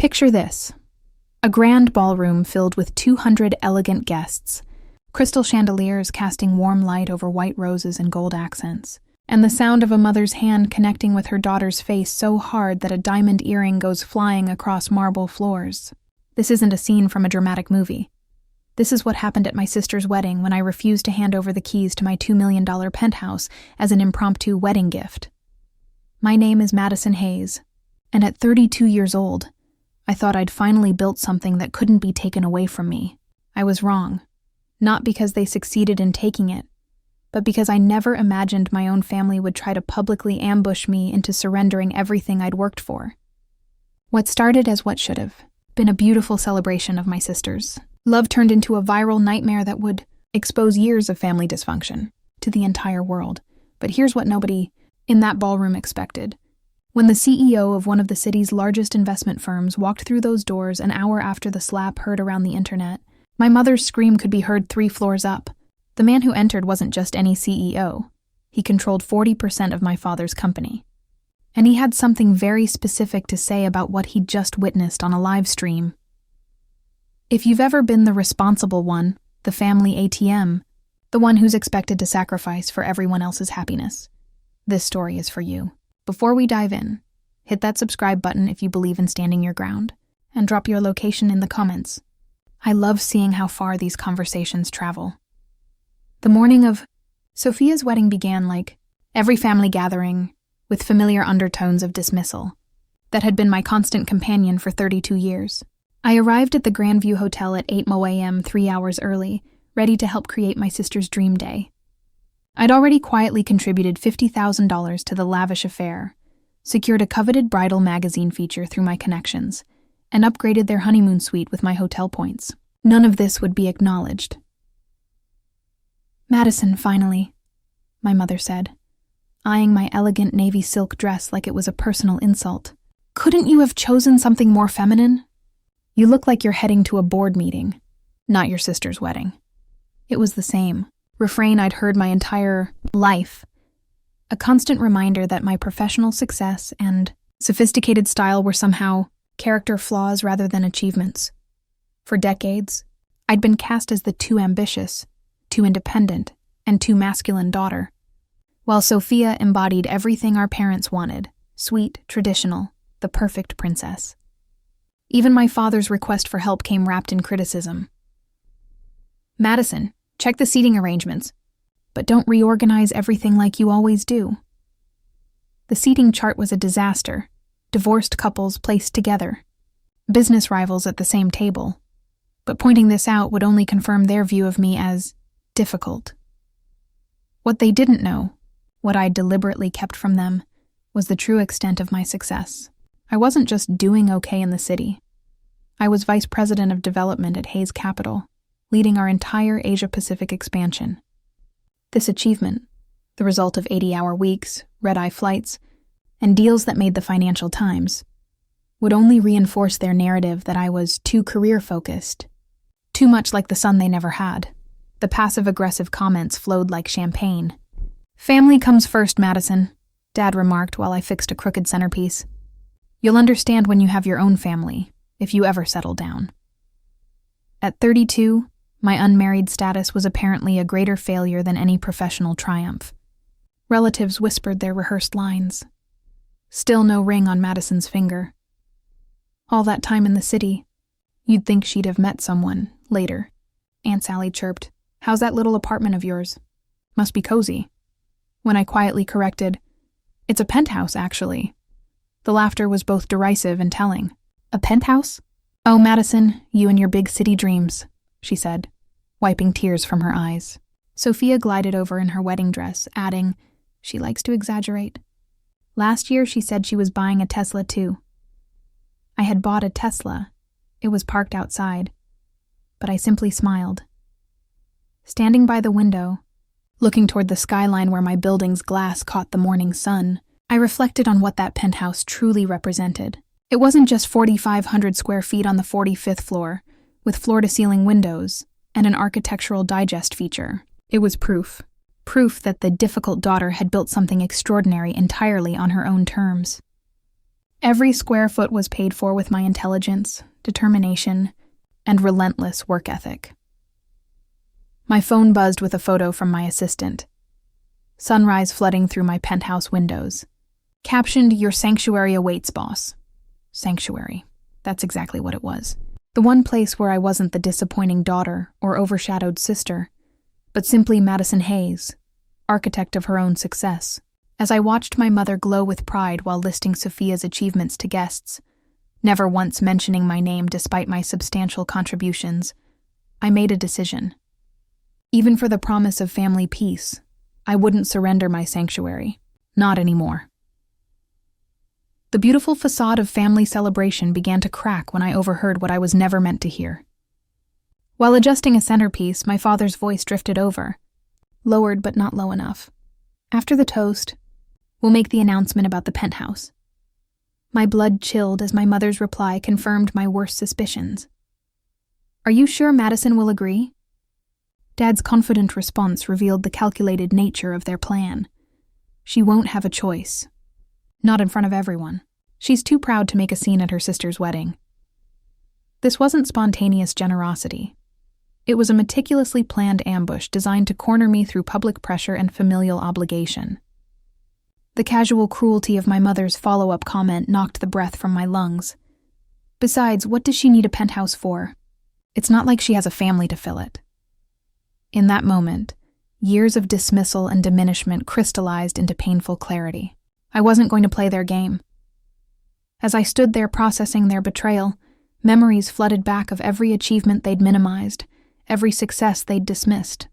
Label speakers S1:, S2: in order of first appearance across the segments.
S1: Picture this: a grand ballroom filled with 200 elegant guests, crystal chandeliers casting warm light over white roses and gold accents, and the sound of a mother's hand connecting with her daughter's face so hard that a diamond earring goes flying across marble floors. This isn't a scene from a dramatic movie. This is what happened at my sister's wedding when I refused to hand over the keys to my $2 million penthouse as an impromptu wedding gift. My name is Madison Hayes, and at 32 years old, I thought I'd finally built something that couldn't be taken away from me. I was wrong, not because they succeeded in taking it, but because I never imagined my own family would try to publicly ambush me into surrendering everything I'd worked for. What started as what should have been a beautiful celebration of my sisters, love turned into a viral nightmare that would expose years of family dysfunction to the entire world. But here's what nobody in that ballroom expected. When the CEO of one of the city's largest investment firms walked through those doors an hour after the slap heard around the internet, my mother's scream could be heard 3 floors up. The man who entered wasn't just any CEO. He controlled 40% of my father's company. And he had something very specific to say about what he'd just witnessed on a live stream. If you've ever been the responsible one, the family ATM, the one who's expected to sacrifice for everyone else's happiness, this story is for you. Before we dive in, hit that subscribe button if you believe in standing your ground, and drop your location in the comments. I love seeing how far these conversations travel. The morning of Sophia's wedding began like every family gathering, with familiar undertones of dismissal, that had been my constant companion for 32 years. I arrived at the Grandview Hotel at 8 a.m. 3 hours early, ready to help create my sister's dream day. I'd already quietly contributed $50,000 to the lavish affair, secured a coveted bridal magazine feature through my connections, and upgraded their honeymoon suite with my hotel points. None of this would be acknowledged. "Madison, finally," my mother said, eyeing my elegant navy silk dress like it was a personal insult. "Couldn't you have chosen something more feminine? You look like you're heading to a board meeting, not your sister's wedding." It was the same refrain I'd heard my entire life, a constant reminder that my professional success and sophisticated style were somehow character flaws rather than achievements. For decades, I'd been cast as the too ambitious, too independent, and too masculine daughter, while Sophia embodied everything our parents wanted: sweet, traditional, the perfect princess. Even my father's request for help came wrapped in criticism. "Madison, check the seating arrangements, but don't reorganize everything like you always do." The seating chart was a disaster. Divorced couples placed together, business rivals at the same table. But pointing this out would only confirm their view of me as difficult. What they didn't know, what I deliberately kept from them, was the true extent of my success. I wasn't just doing okay in the city. I was vice president of development at Hayes Capital, leading our entire Asia-Pacific expansion. This achievement, the result of 80-hour weeks, red-eye flights, and deals that made the Financial Times, would only reinforce their narrative that I was too career-focused, too much like the son they never had. The passive-aggressive comments flowed like champagne. "Family comes first, Madison," Dad remarked while I fixed a crooked centerpiece. "You'll understand when you have your own family, if you ever settle down." At 32, my unmarried status was apparently a greater failure than any professional triumph. Relatives whispered their rehearsed lines. Still no ring on Madison's finger. All that time in the city, you'd think she'd have met someone, later. Aunt Sally chirped, "How's that little apartment of yours? Must be cozy." When I quietly corrected, "It's a penthouse, actually." The laughter was both derisive and telling. "A penthouse? Oh, Madison, you and your big city dreams," she said, wiping tears from her eyes. Sophia glided over in her wedding dress, adding, "She likes to exaggerate. Last year she said she was buying a Tesla too." I had bought a Tesla. It was parked outside, but I simply smiled. Standing by the window, looking toward the skyline where my building's glass caught the morning sun, I reflected on what that penthouse truly represented. It wasn't just 4,500 square feet on the 45th floor, with floor-to-ceiling windows and an architectural digest feature. It was proof that the difficult daughter had built something extraordinary entirely on her own terms. Every square foot was paid for with my intelligence, determination, and relentless work ethic. My phone buzzed with a photo from my assistant. Sunrise flooding through my penthouse windows. Captioned, "Your sanctuary awaits, boss." Sanctuary. That's exactly what it was. The one place where I wasn't the disappointing daughter or overshadowed sister, but simply Madison Hayes, architect of her own success. As I watched my mother glow with pride while listing Sophia's achievements to guests, never once mentioning my name despite my substantial contributions, I made a decision. Even for the promise of family peace, I wouldn't surrender my sanctuary. Not anymore. The beautiful facade of family celebration began to crack when I overheard what I was never meant to hear. While adjusting a centerpiece, my father's voice drifted over, lowered but not low enough. After the toast, we'll make the announcement about the penthouse. My blood chilled as my mother's reply confirmed my worst suspicions. Are you sure Madison will agree? Dad's confident response revealed the calculated nature of their plan. She won't have a choice. Not in front of everyone. She's too proud to make a scene at her sister's wedding. This wasn't spontaneous generosity. It was a meticulously planned ambush designed to corner me through public pressure and familial obligation. The casual cruelty of my mother's follow-up comment knocked the breath from my lungs. Besides, what does she need a penthouse for? It's not like she has a family to fill it. In that moment, years of dismissal and diminishment crystallized into painful clarity. I wasn't going to play their game. As I stood there processing their betrayal, memories flooded back of every achievement they'd minimized, every success they'd dismissed.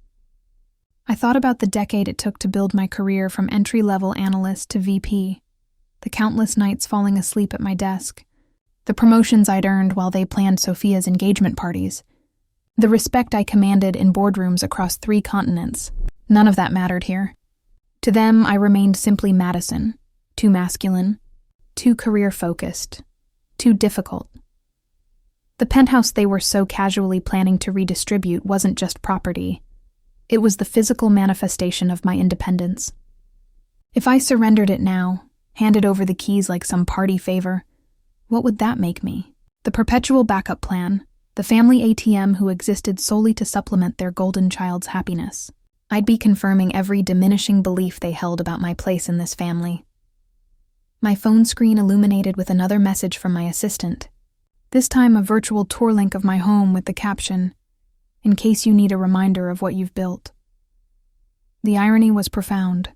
S1: I thought about the decade it took to build my career from entry-level analyst to VP, the countless nights falling asleep at my desk, the promotions I'd earned while they planned Sophia's engagement parties, the respect I commanded in boardrooms across 3 continents. None of that mattered here. To them, I remained simply Madison, too masculine, too career-focused, too difficult. The penthouse they were so casually planning to redistribute wasn't just property. It was the physical manifestation of my independence. If I surrendered it now, handed over the keys like some party favor, what would that make me? The perpetual backup plan, the family ATM who existed solely to supplement their golden child's happiness. I'd be confirming every diminishing belief they held about my place in this family. My phone screen illuminated with another message from my assistant, this time a virtual tour link of my home with the caption, "In case you need a reminder of what you've built." The irony was profound.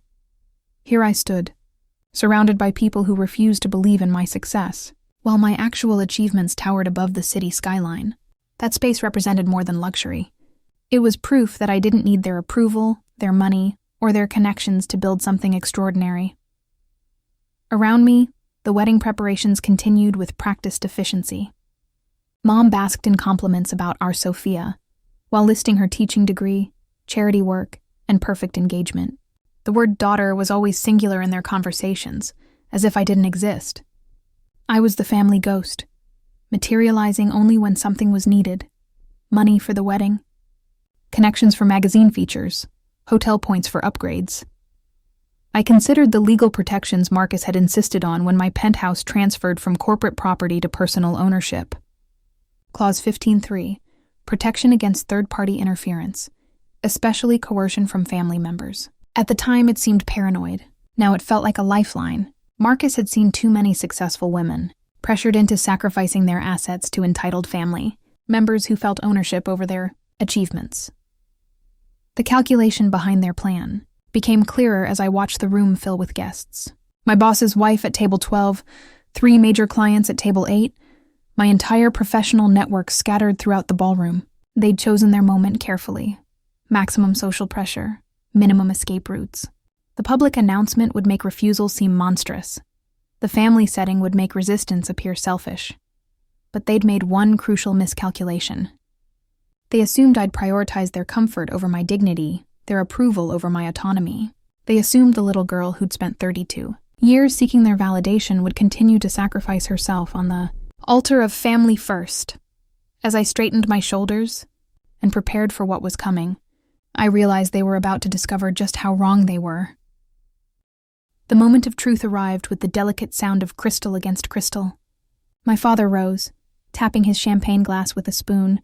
S1: Here I stood, surrounded by people who refused to believe in my success, while my actual achievements towered above the city skyline. That space represented more than luxury. It was proof that I didn't need their approval, their money, or their connections to build something extraordinary. Around me, the wedding preparations continued with practiced efficiency. Mom basked in compliments about our Sophia, while listing her teaching degree, charity work, and perfect engagement. The word daughter was always singular in their conversations, as if I didn't exist. I was the family ghost, materializing only when something was needed. Money for the wedding, connections for magazine features, hotel points for upgrades. I considered the legal protections Marcus had insisted on when my penthouse transferred from corporate property to personal ownership. Clause 15.3, protection against third-party interference, especially coercion from family members. At the time, it seemed paranoid. Now it felt like a lifeline. Marcus had seen too many successful women, pressured into sacrificing their assets to entitled family members who felt ownership over their achievements. The calculation behind their plan became clearer as I watched the room fill with guests. My boss's wife at table 12, 3 major clients at table 8, my entire professional network scattered throughout the ballroom. They'd chosen their moment carefully. Maximum social pressure, minimum escape routes. The public announcement would make refusal seem monstrous. The family setting would make resistance appear selfish. But they'd made one crucial miscalculation. They assumed I'd prioritize their comfort over my dignity, their approval over my autonomy. They assumed the little girl who'd spent 32 years seeking their validation would continue to sacrifice herself on the altar of family first. As I straightened my shoulders and prepared for what was coming, I realized they were about to discover just how wrong they were. The moment of truth arrived with the delicate sound of crystal against crystal. My father rose, tapping his champagne glass with a spoon,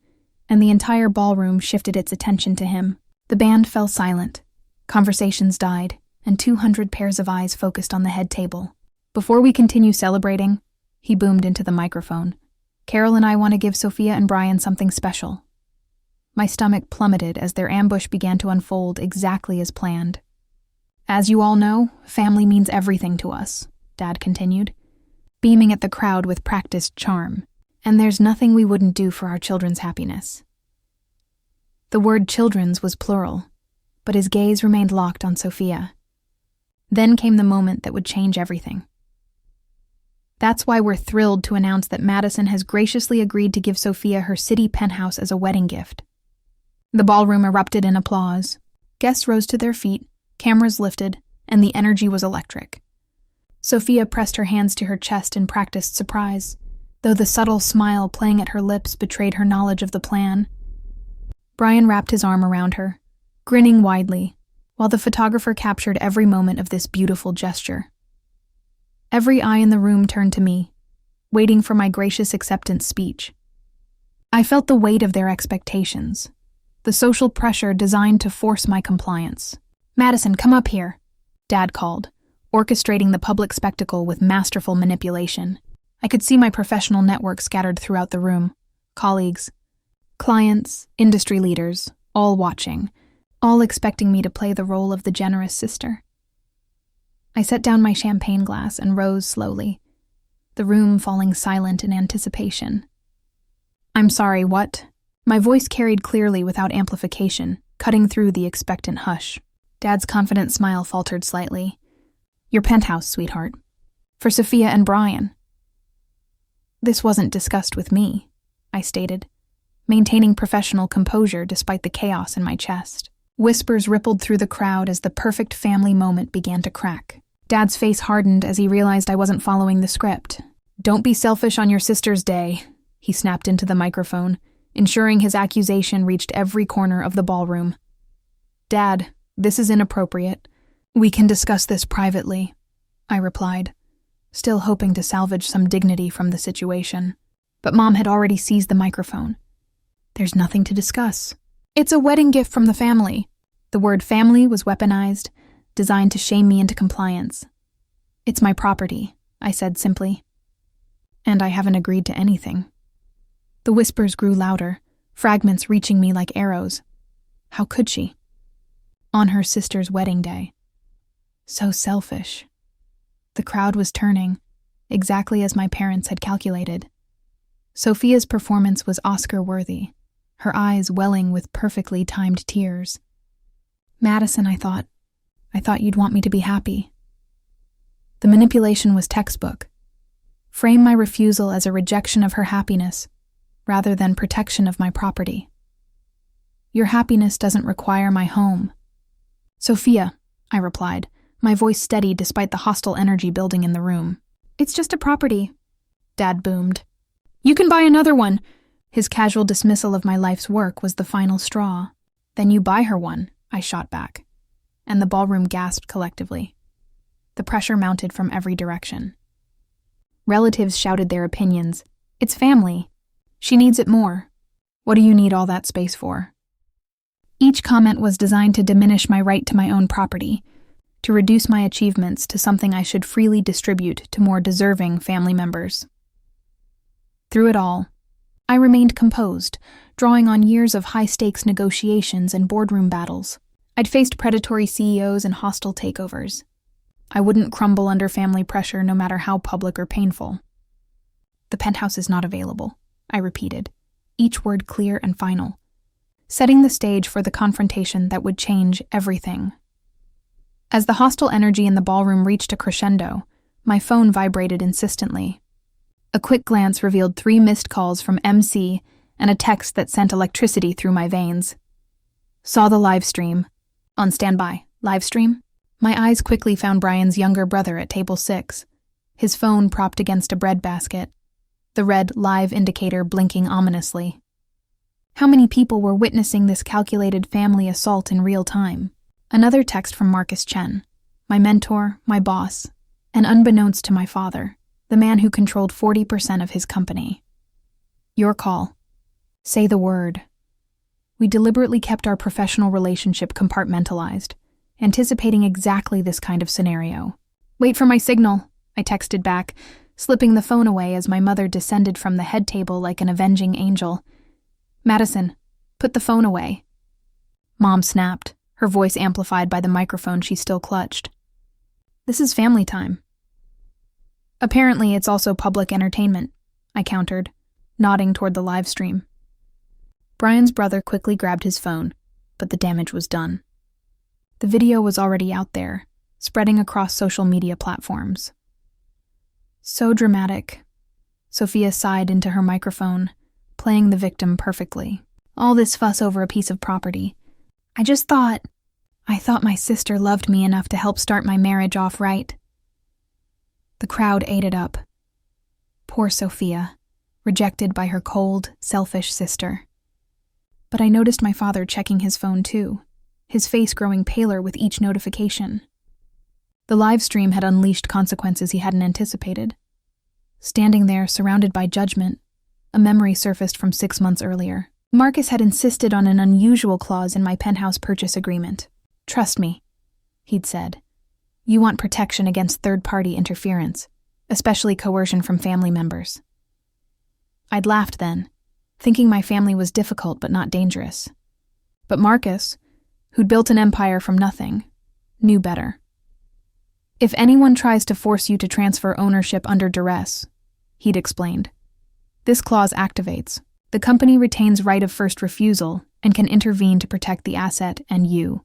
S1: and the entire ballroom shifted its attention to him. The band fell silent. Conversations died, and 200 pairs of eyes focused on the head table. Before we continue celebrating, he boomed into the microphone, Carol and I want to give Sophia and Brian something special. My stomach plummeted as their ambush began to unfold exactly as planned. As you all know, family means everything to us, Dad continued, beaming at the crowd with practiced charm, and there's nothing we wouldn't do for our children's happiness. The word children's was plural, but his gaze remained locked on Sophia. Then came the moment that would change everything. That's why we're thrilled to announce that Madison has graciously agreed to give Sophia her city penthouse as a wedding gift. The ballroom erupted in applause. Guests rose to their feet, cameras lifted, and the energy was electric. Sophia pressed her hands to her chest in practiced surprise, though the subtle smile playing at her lips betrayed her knowledge of the plan. Brian wrapped his arm around her, grinning widely, while the photographer captured every moment of this beautiful gesture. Every eye in the room turned to me, waiting for my gracious acceptance speech. I felt the weight of their expectations, the social pressure designed to force my compliance. "Madison, come up here," Dad called, orchestrating the public spectacle with masterful manipulation. I could see my professional network scattered throughout the room, colleagues, clients, industry leaders, all watching, all expecting me to play the role of the generous sister. I set down my champagne glass and rose slowly, the room falling silent in anticipation. "I'm sorry, what?" My voice carried clearly without amplification, cutting through the expectant hush. Dad's confident smile faltered slightly. "Your penthouse, sweetheart. For Sophia and Brian." "This wasn't discussed with me," I stated, maintaining professional composure despite the chaos in my chest. Whispers rippled through the crowd as the perfect family moment began to crack. Dad's face hardened as he realized I wasn't following the script. "Don't be selfish on your sister's day," he snapped into the microphone, ensuring his accusation reached every corner of the ballroom. "Dad, this is inappropriate. We can discuss this privately," I replied, still hoping to salvage some dignity from the situation. But Mom had already seized the microphone. "There's nothing to discuss. It's a wedding gift from the family." The word family was weaponized, designed to shame me into compliance. "It's my property," I said simply. "And I haven't agreed to anything." The whispers grew louder, fragments reaching me like arrows. How could she? On her sister's wedding day. So selfish. The crowd was turning, exactly as my parents had calculated. Sophia's performance was Oscar-worthy, her eyes welling with perfectly timed tears. "Madison, I thought you'd want me to be happy." The manipulation was textbook. Frame my refusal as a rejection of her happiness, rather than protection of my property. "Your happiness doesn't require my home." "Sophia," I replied, my voice steady despite the hostile energy building in the room. "It's just a property," Dad boomed. "You can buy another one." His casual dismissal of my life's work was the final straw. "Then you buy her one," I shot back, and the ballroom gasped collectively. The pressure mounted from every direction. Relatives shouted their opinions. "It's family. She needs it more. What do you need all that space for?" Each comment was designed to diminish my right to my own property, to reduce my achievements to something I should freely distribute to more deserving family members. Through it all, I remained composed, drawing on years of high-stakes negotiations and boardroom battles. I'd faced predatory CEOs and hostile takeovers. I wouldn't crumble under family pressure no matter how public or painful. "The penthouse is not available," I repeated, each word clear and final, setting the stage for the confrontation that would change everything. As the hostile energy in the ballroom reached a crescendo, my phone vibrated insistently. A quick glance revealed 3 missed calls from MC and a text that sent electricity through my veins. "Saw the live stream. On standby. Live stream?" My eyes quickly found Brian's younger brother at table 6, his phone propped against a breadbasket, the red live indicator blinking ominously. How many people were witnessing this calculated family assault in real time? Another text from Marcus Chen. My mentor, my boss, and unbeknownst to my father, the man who controlled 40% of his company. Your call. Say the word. We deliberately kept our professional relationship compartmentalized, anticipating exactly this kind of scenario. Wait for my signal, I texted back, slipping the phone away as my mother descended from the head table like an avenging angel. Madison, put the phone away. Mom snapped, her voice amplified by the microphone she still clutched. This is family time. Apparently, it's also public entertainment, I countered, nodding toward the live stream. Brian's brother quickly grabbed his phone, but the damage was done. The video was already out there, spreading across social media platforms. So dramatic. Sophia sighed into her microphone, playing the victim perfectly. All this fuss over a piece of property. I thought my sister loved me enough to help start my marriage off right. The crowd ate it up. Poor Sophia, rejected by her cold, selfish sister. But I noticed my father checking his phone too, his face growing paler with each notification. The live stream had unleashed consequences he hadn't anticipated. Standing there, surrounded by judgment, a memory surfaced from 6 months earlier. Marcus had insisted on an unusual clause in my penthouse purchase agreement. Trust me, he'd said. You want protection against third-party interference, especially coercion from family members. I'd laughed then, thinking my family was difficult but not dangerous. But Marcus, who'd built an empire from nothing, knew better. If anyone tries to force you to transfer ownership under duress, he'd explained, this clause activates. The company retains right of first refusal and can intervene to protect the asset and you.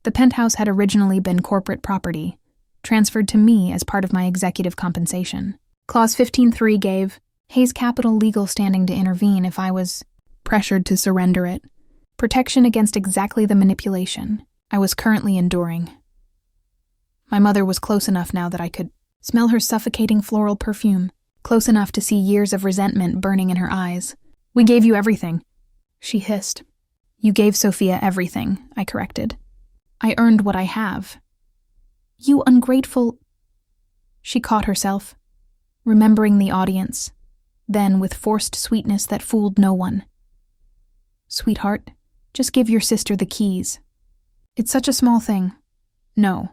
S1: The penthouse had originally been corporate property, transferred to me as part of my executive compensation. Clause 15.3 gave Hayes Capital legal standing to intervene if I was pressured to surrender it. Protection against exactly the manipulation I was currently enduring. My mother was close enough now that I could smell her suffocating floral perfume, close enough to see years of resentment burning in her eyes. We gave you everything, she hissed. You gave Sophia everything, I corrected. I earned what I have. You ungrateful... She caught herself, remembering the audience, then with forced sweetness that fooled no one. Sweetheart, just give your sister the keys. It's such a small thing. No.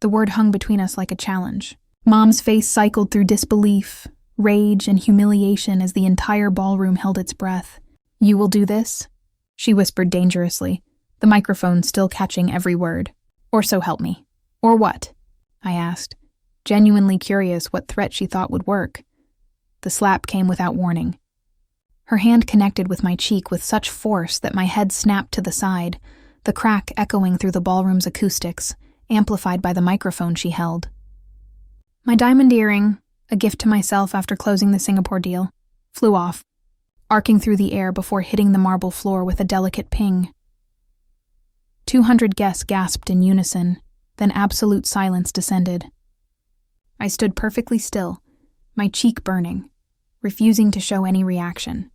S1: The word hung between us like a challenge. Mom's face cycled through disbelief, rage, and humiliation as the entire ballroom held its breath. You will do this? She whispered dangerously, the microphone still catching every word. Or so help me. Or what? I asked, genuinely curious what threat she thought would work. The slap came without warning. Her hand connected with my cheek with such force that my head snapped to the side, the crack echoing through the ballroom's acoustics, amplified by the microphone she held. My diamond earring, a gift to myself after closing the Singapore deal, flew off, arcing through the air before hitting the marble floor with a delicate ping. 200 guests gasped in unison, then absolute silence descended. I stood perfectly still, my cheek burning, refusing to show any reaction.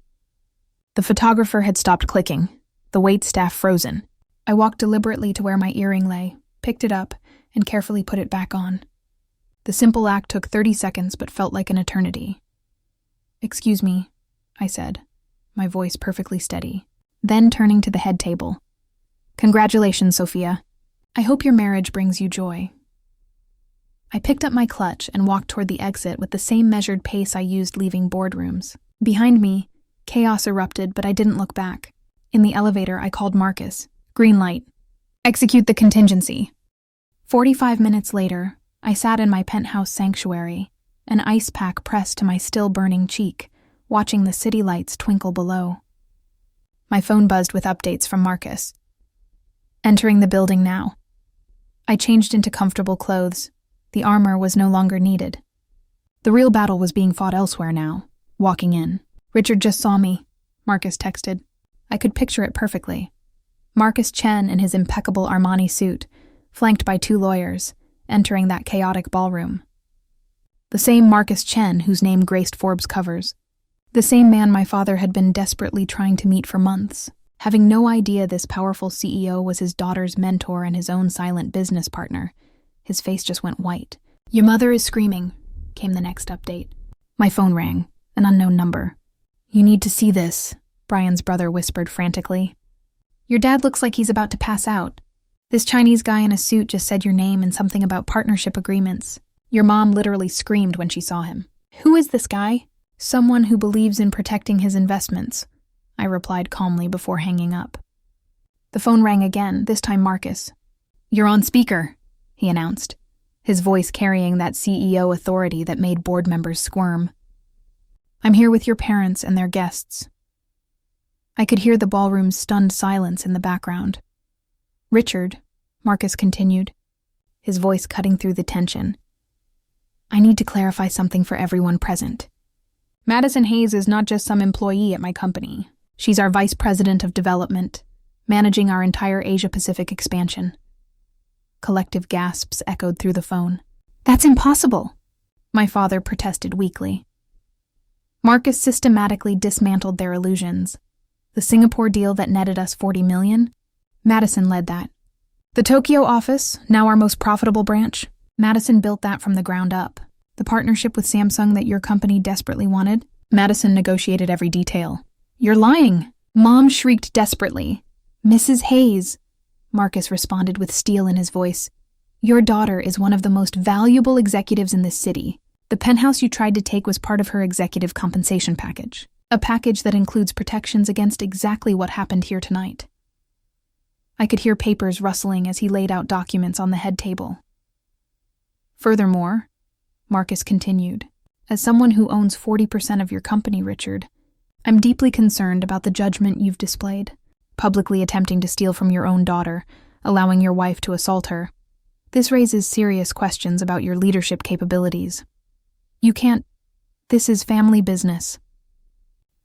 S1: The photographer had stopped clicking, the waitstaff frozen. I walked deliberately to where my earring lay, picked it up, and carefully put it back on. The simple act took 30 seconds but felt like an eternity. Excuse me, I said, my voice perfectly steady, then turning to the head table. Congratulations, Sophia. I hope your marriage brings you joy. I picked up my clutch and walked toward the exit with the same measured pace I used leaving boardrooms. Behind me, chaos erupted, but I didn't look back. In the elevator, I called Marcus. Green light. Execute the contingency. 45 minutes later, I sat in my penthouse sanctuary, an ice pack pressed to my still-burning cheek, watching the city lights twinkle below. My phone buzzed with updates from Marcus. Entering the building now. I changed into comfortable clothes. The armor was no longer needed. The real battle was being fought elsewhere now, walking in. Richard just saw me, Marcus texted. I could picture it perfectly. Marcus Chen in his impeccable Armani suit, flanked by 2 lawyers, entering that chaotic ballroom. The same Marcus Chen whose name graced Forbes covers. The same man my father had been desperately trying to meet for months, having no idea this powerful CEO was his daughter's mentor and his own silent business partner, His face just went white. "Your mother is screaming," came the next update. My phone rang, an unknown number. "You need to see this," Brian's brother whispered frantically. "Your dad looks like he's about to pass out. This Chinese guy in a suit just said your name and something about partnership agreements. Your mom literally screamed when she saw him." "Who is this guy?" "Someone who believes in protecting his investments," I replied calmly before hanging up. The phone rang again, this time Marcus. "You're on speaker," he announced, his voice carrying that CEO authority that made board members squirm. "I'm here with your parents and their guests." I could hear the ballroom's stunned silence in the background. "Richard," Marcus continued, his voice cutting through the tension, "I need to clarify something for everyone present. Madison Hayes is not just some employee at my company. She's our vice president of development, managing our entire Asia-Pacific expansion." Collective gasps echoed through the phone. "That's impossible," my father protested weakly. Marcus systematically dismantled their illusions. The Singapore deal that netted us $40 million? Madison led that. The Tokyo office, now our most profitable branch? Madison built that from the ground up. The partnership with Samsung that your company desperately wanted? Madison negotiated every detail. "You're lying!" Mom shrieked desperately. "Mrs. Hayes," Marcus responded with steel in his voice, "your daughter is one of the most valuable executives in this city. The penthouse you tried to take was part of her executive compensation package, a package that includes protections against exactly what happened here tonight." I could hear papers rustling as he laid out documents on the head table. "Furthermore," Marcus continued, "as someone who owns 40% of your company, Richard, I'm deeply concerned about the judgment you've displayed, publicly attempting to steal from your own daughter, allowing your wife to assault her. This raises serious questions about your leadership capabilities. You can't. This is family business."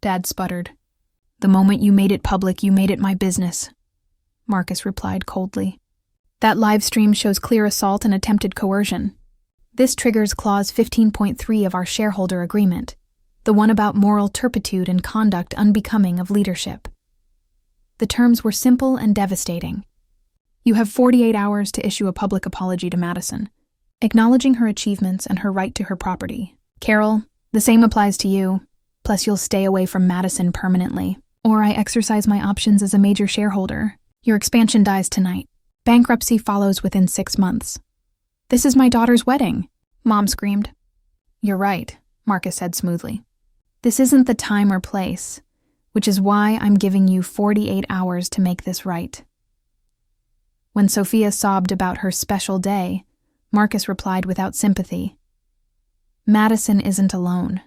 S1: Dad sputtered. "The moment you made it public, you made it my business," Marcus replied coldly. "That live stream shows clear assault and attempted coercion. This triggers Clause 15.3 of our shareholder agreement, the one about moral turpitude and conduct unbecoming of leadership. The terms were simple and devastating. You have 48 hours to issue a public apology to Madison, acknowledging her achievements and her right to her property. Carol, the same applies to you, plus you'll stay away from Madison permanently, or I exercise my options as a major shareholder. Your expansion dies tonight. Bankruptcy follows within 6 months. This is my daughter's wedding," Mom screamed. "You're right," Marcus said smoothly. "This isn't the time or place, which is why I'm giving you 48 hours to make this right." When Sophia sobbed about her special day, Marcus replied without sympathy, "Madison isn't alone.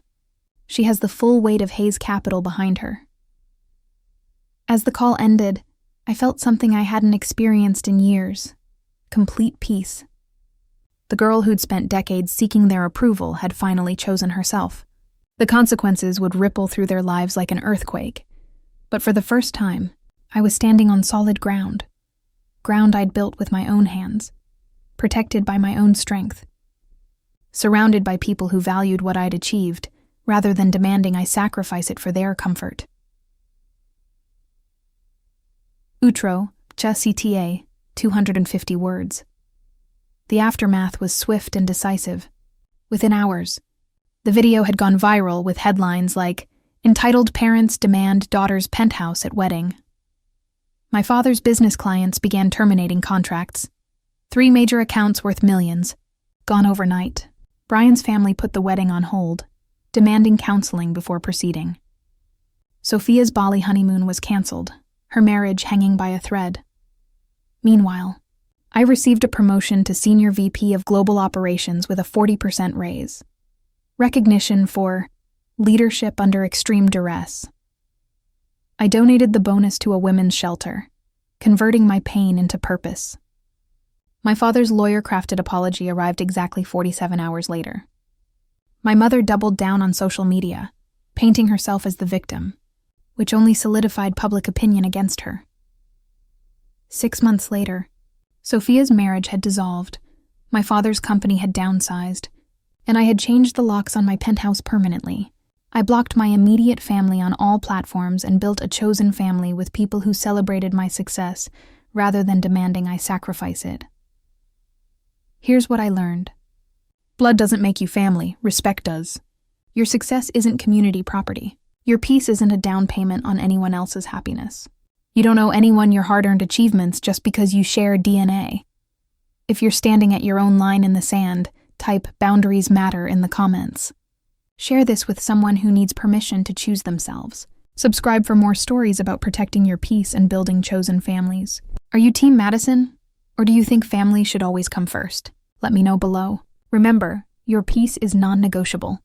S1: She has the full weight of Hayes Capital behind her." As the call ended, I felt something I hadn't experienced in years: complete peace. The girl who'd spent decades seeking their approval had finally chosen herself. The consequences would ripple through their lives like an earthquake, but for the first time, I was standing on solid ground I'd built with my own hands, protected by my own strength, surrounded by people who valued what I'd achieved, rather than demanding I sacrifice it for their comfort. Outro, CTA, 250 words. The aftermath was swift and decisive. Within hours, the video had gone viral with headlines like, "Entitled Parents Demand Daughter's Penthouse at Wedding." My father's business clients began terminating contracts. 3 major accounts worth millions, gone overnight. Brian's family put the wedding on hold, demanding counseling before proceeding. Sophia's Bali honeymoon was canceled, her marriage hanging by a thread. Meanwhile, I received a promotion to Senior VP of Global Operations with a 40% raise. Recognition for leadership under extreme duress. I donated the bonus to a women's shelter, converting my pain into purpose. My father's lawyer-crafted apology arrived exactly 47 hours later. My mother doubled down on social media, painting herself as the victim, which only solidified public opinion against her. 6 months later, Sophia's marriage had dissolved, my father's company had downsized, and I had changed the locks on my penthouse permanently. I blocked my immediate family on all platforms and built a chosen family with people who celebrated my success rather than demanding I sacrifice it. Here's what I learned. Blood doesn't make you family, respect does. Your success isn't community property. Your peace isn't a down payment on anyone else's happiness. You don't owe anyone your hard-earned achievements just because you share DNA. If you're standing at your own line in the sand, type "boundaries matter" in the comments. Share this with someone who needs permission to choose themselves. Subscribe for more stories about protecting your peace and building chosen families. Are you Team Madison? Or do you think family should always come first? Let me know below. Remember, your peace is non-negotiable.